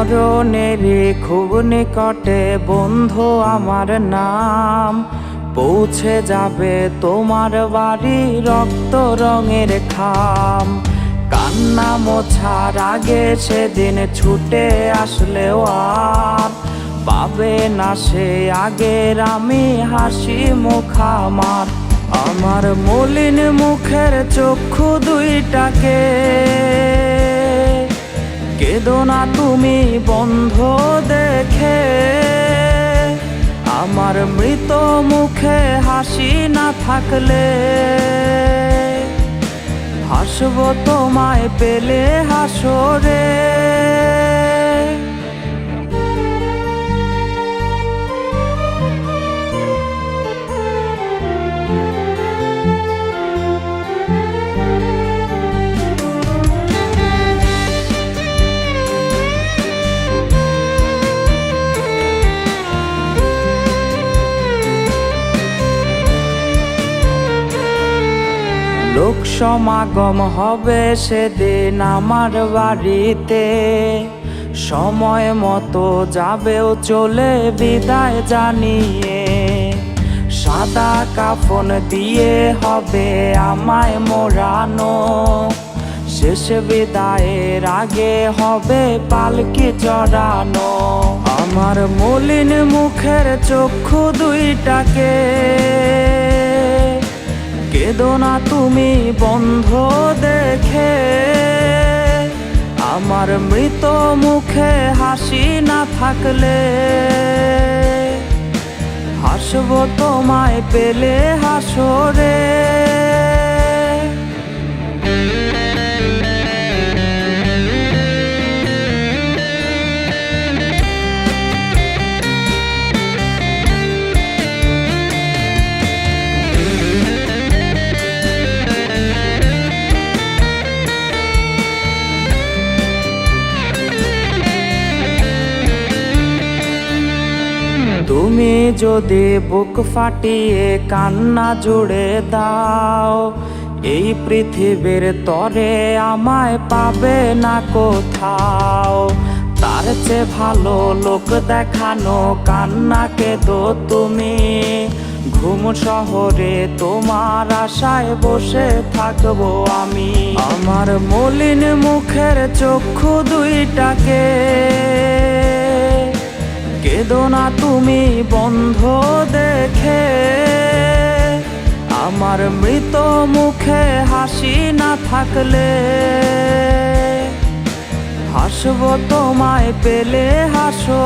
মরণের খুব নিকটে বন্ধু আমার নাম, পৌঁছে যাবে তোমার বাড়ি রক্ত রঙের খাম। কান্না মোছার আগে সেদিন ছুটে আসলেও আর পাবে না সে আগের আমি হাসি মুখ আমার। আমার মলিন মুখের চক্ষু দুইটাকে কেঁদো না তুমি বন্ধ দেখে। আমার মৃত মুখে হাসি না থাকলে হাসবো তোমায় পেলে হাসরে। লোক সমাগম হবে সেদিন আমার বাড়িতে, সময় মতো যাবেও চলে বিদায় জানিয়ে। সাদা কাফন দিয়ে হবে আমায় মোড়ানো, শেষ বিদায়ের আগে হবে পালকি চড়ানো। আমার মলিন মুখের চক্ষু দুইটাকে কেঁদো না তুমি বন্ধ দেখে। আমার মৃত মুখে হাসি না থাকলে হাসবো তোমায় পেলে হাসরে। তুমি যদি বুক ফাটিয়ে কান্না জুড়ে দাও, এই পৃথিবীর তরে আমায় পাবে না কোথাও। তার চেয়ে ভালো লোক দেখানো কান্নাকে দো তুমি, ঘুম শহরে তোমার আশায় বসে থাকবো আমি। আমার মলিন মুখের চক্ষু দুইটাকে কেঁদো না তুমি বন্ধ দেখে। আমার মৃত মুখে হাসি না থাকলে হাসবো তোমায় পেলে হাসো।